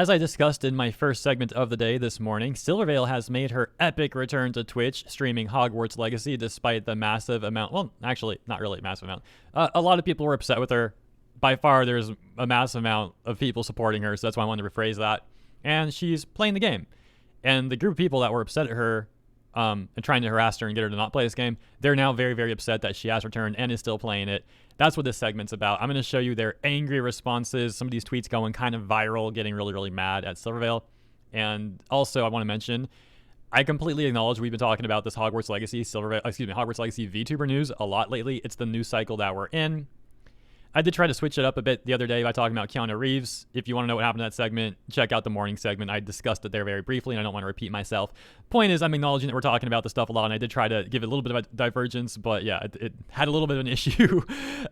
As I discussed in my first segment of the day this morning, Silvervale has made her epic return to Twitch, streaming Hogwarts Legacy despite the massive amount, well, actually, not really a massive amount. A lot of people were upset with her. By far, there's a massive amount of people supporting her, so that's why I wanted to rephrase that. And she's playing the game. And the group of people that were upset at her and trying to harass her and get her to not play this game, they're now very, very upset that she has returned and is still playing it. That's what this segment's about. I'm going to show you their angry responses, some of these tweets going kind of viral, getting really, really mad at Silvervale. And also, I want to mention, I completely acknowledge we've been talking about this Hogwarts Legacy VTuber news a lot lately. It's the news cycle that we're in. I did try to switch it up a bit the other day by talking about Keanu Reeves. If you want to know what happened in that segment, check out the morning segment. I discussed it there very briefly, and I don't want to repeat myself. Point is, I'm acknowledging that we're talking about this stuff a lot, and I did try to give it a little bit of a divergence, but yeah, it had a little bit of an issue.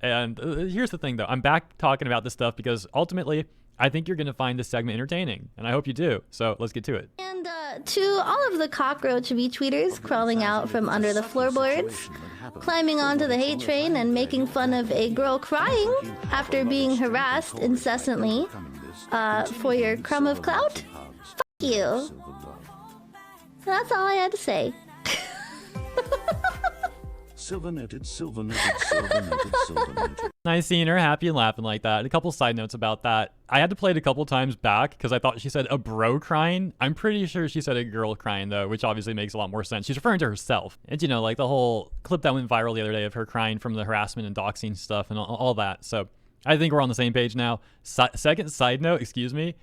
And here's the thing, though. I'm back talking about this stuff because ultimately, I think you're going to find this segment entertaining, and I hope you do. So let's get to it. And to all of the cockroach retweeters crawling out from under the floorboards, climbing onto the hate train and making fun of a girl crying after being harassed incessantly for your crumb of clout, fuck you. That's all I had to say. Silver-noted. Nice seeing her happy and laughing like that. A couple side notes about that. I had to play it a couple times back because I thought she said a bro crying. I'm pretty sure she said a girl crying, though, which obviously makes a lot more sense. She's referring to herself. And, you know, like the whole clip that went viral the other day of her crying from the harassment and doxing stuff and all that. So I think we're on the same page now. Second side note, excuse me.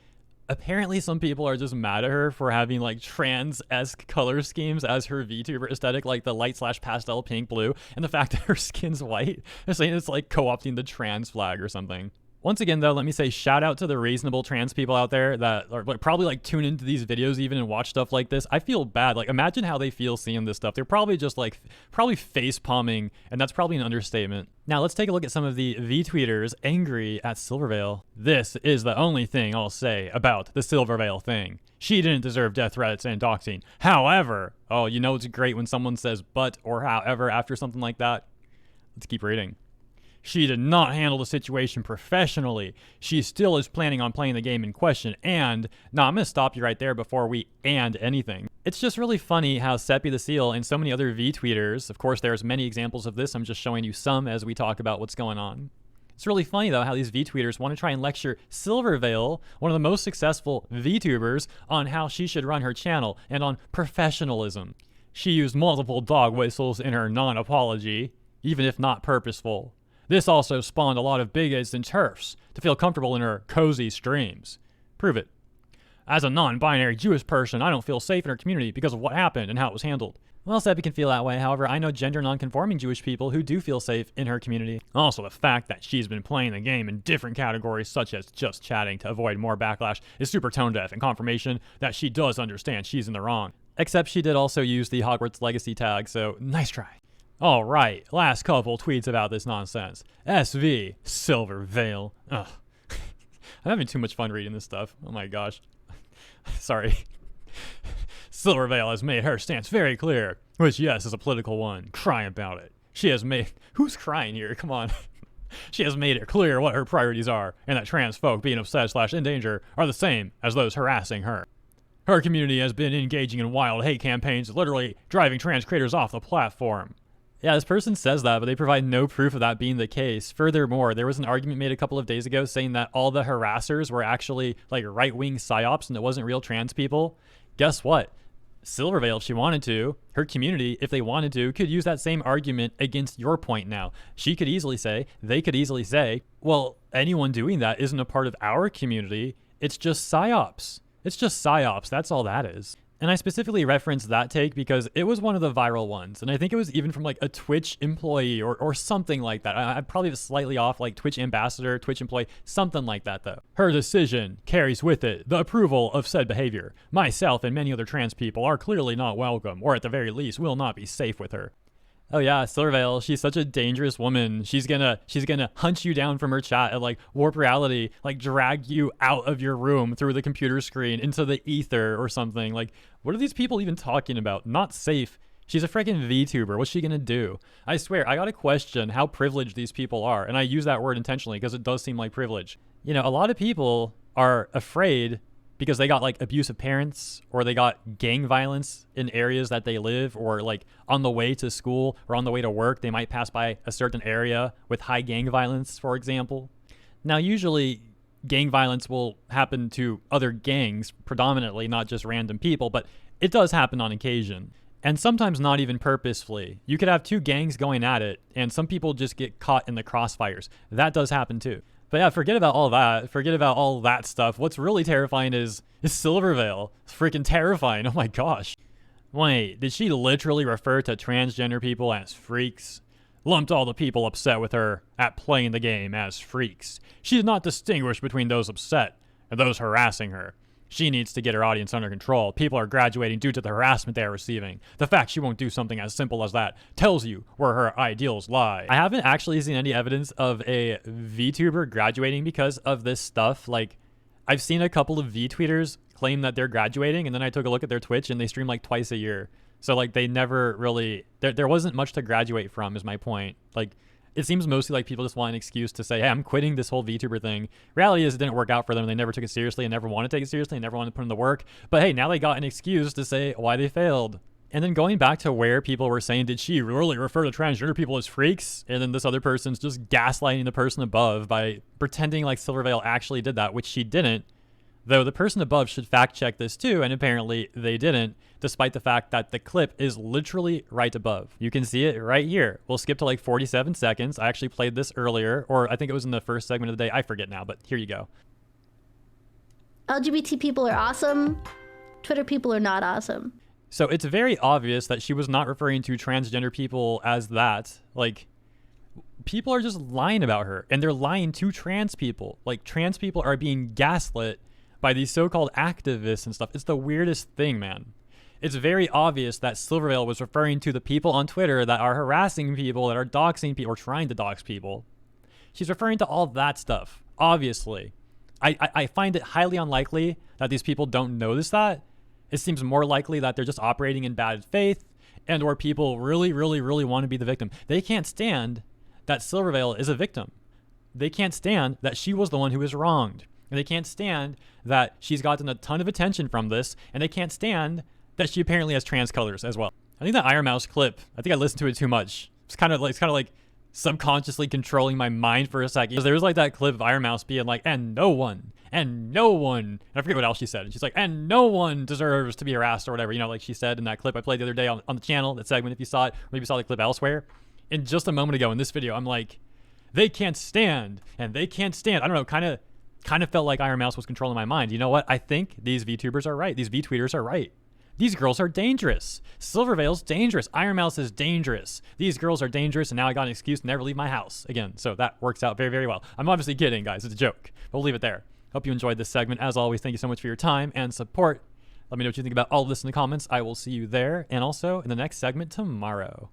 Apparently some people are just mad at her for having like trans-esque color schemes as her VTuber aesthetic, like the light/pastel pink blue, and the fact that her skin's white. They're saying it's like co-opting the trans flag or something. Once again, though, let me say shout out to the reasonable trans people out there that are probably like tune into these videos even and watch stuff like this. I feel bad. Like, imagine how they feel seeing this stuff. They're probably just like, face palming, and that's probably an understatement. Now, let's take a look at some of the V-tweeters angry at Silvervale. This is the only thing I'll say about the Silvervale thing. She didn't deserve death threats and doxing. However, oh, you know it's great when someone says but or however after something like that. Let's keep reading. She did not handle the situation professionally. She still is planning on playing the game in question. And, now I'm going to stop you right there before we and anything. It's just really funny how Seppi the Seal and so many other V-tweeters, of course there's many examples of this, I'm just showing you some as we talk about what's going on. It's really funny though how these V-tweeters want to try and lecture Silvervale, one of the most successful VTubers, on how she should run her channel and on professionalism. She used multiple dog whistles in her non-apology, even if not purposeful. This also spawned a lot of bigots and TERFs to feel comfortable in her cozy streams. Prove it. As a non-binary Jewish person, I don't feel safe in her community because of what happened and how it was handled. Well, Seppi can feel that way. However, I know gender non-conforming Jewish people who do feel safe in her community. Also, the fact that she's been playing the game in different categories, such as just chatting to avoid more backlash, is super tone-deaf and confirmation that she does understand she's in the wrong. Except she did also use the Hogwarts Legacy tag, so nice try. Alright, last couple tweets about this nonsense. SV, Silvervale. Ugh. I'm having too much fun reading this stuff. Oh my gosh. Sorry. Silvervale has made her stance very clear, which yes is a political one. Cry about it. She has made... Who's crying here? Come on. She has made it clear what her priorities are, and that trans folk being upset/in danger are the same as those harassing her. Her community has been engaging in wild hate campaigns, literally driving trans creators off the platform. Yeah, this person says that, but they provide no proof of that being the case. Furthermore, there was an argument made a couple of days ago saying that all the harassers were actually like right-wing psyops and it wasn't real trans people. Guess what? Silvervale, if she wanted to, her community, if they wanted to, could use that same argument against your point now. She could easily say, they could easily say, well, anyone doing that isn't a part of our community. It's just psyops. It's just psyops. That's all that is. And I specifically referenced that take because it was one of the viral ones. And I think it was even from like a Twitch employee or something like that. I probably was slightly off, like Twitch ambassador, Twitch employee, something like that though. Her decision carries with it the approval of said behavior. Myself and many other trans people are clearly not welcome, or at the very least will not be safe with her. Oh yeah, Silvervale, she's such a dangerous woman. She's gonna hunt you down from her chat and like warp reality, like drag you out of your room through the computer screen into the ether or something. Like, what are these people even talking about? Not safe. She's a freaking VTuber. What's she gonna do? I swear, I gotta question how privileged these people are. And I use that word intentionally because it does seem like privilege. You know, a lot of people are afraid because they got like abusive parents, or they got gang violence in areas that they live, or like on the way to school or on the way to work, they might pass by a certain area with high gang violence, for example. Now, usually gang violence will happen to other gangs predominantly, not just random people, but it does happen on occasion. And sometimes not even purposefully. You could have two gangs going at it, and some people just get caught in the crossfires. That does happen too. But yeah, forget about all that. Forget about all that stuff. What's really terrifying is Silvervale. It's freaking terrifying. Oh my gosh. Wait, did she literally refer to transgender people as freaks? Lumped all the people upset with her at playing the game as freaks. She did not distinguish between those upset and those harassing her. She needs to get her audience under control. People are graduating due to the harassment they are receiving. The fact she won't do something as simple as that tells you where her ideals lie. I haven't actually seen any evidence of a VTuber graduating because of this stuff. Like, I've seen a couple of VTweeters claim that they're graduating, and then I took a look at their Twitch and they stream like twice a year. So like they never really, there wasn't much to graduate from, is my point. Like, it seems mostly like people just want an excuse to say, hey, I'm quitting this whole VTuber thing. Reality is it didn't work out for them. They never took it seriously and never wanted to take it seriously and never wanted to put in the work. But hey, now they got an excuse to say why they failed. And then going back to where people were saying, did she really refer to transgender people as freaks? And then this other person's just gaslighting the person above by pretending like Silvervale actually did that, which she didn't. Though the person above should fact check this too, and apparently they didn't, despite the fact that the clip is literally right above. You can see it right here. We'll skip to like 47 seconds. I actually played this earlier, or I think it was in the first segment of the day. I forget now, but here you go. LGBT people are awesome. Twitter people are not awesome. So it's very obvious that she was not referring to transgender people as that. Like, people are just lying about her, and they're lying to trans people. Like, trans people are being gaslit by these so-called activists and stuff. It's the weirdest thing, man. It's very obvious that Silvervale was referring to the people on Twitter that are harassing people, that are doxing people, or trying to dox people. She's referring to all that stuff, obviously. I find it highly unlikely that these people don't notice that. It seems more likely that they're just operating in bad faith, and or people really, really, really want to be the victim. They can't stand that Silvervale is a victim. They can't stand that she was the one who was wronged. And they can't stand that she's gotten a ton of attention from this, and they can't stand that she apparently has trans colors as well. I think that Iron Mouse clip, I think I listened to it too much. It's kind of like subconsciously controlling my mind for a second. There was like that clip of Iron Mouse being like, and no one, and I forget what else she said. And she's like, and no one deserves to be harassed or whatever, you know, like she said in that clip I played the other day on the channel, that segment, if you saw it, or maybe you saw the clip elsewhere. And just a moment ago in this video, I'm like, they can't stand, and they can't stand. I don't know, kind of felt like Iron Mouse was controlling my mind. You know what? I think these VTubers are right. These VTweeters are right. These girls are dangerous. Silvervale's dangerous. Iron Mouse is dangerous. These girls are dangerous, and now I got an excuse to never leave my house again. So that works out very, very well. I'm obviously kidding, guys. It's a joke. We'll leave it there. Hope you enjoyed this segment. As always, thank you so much for your time and support. Let me know what you think about all of this in the comments. I will see you there, and also in the next segment tomorrow.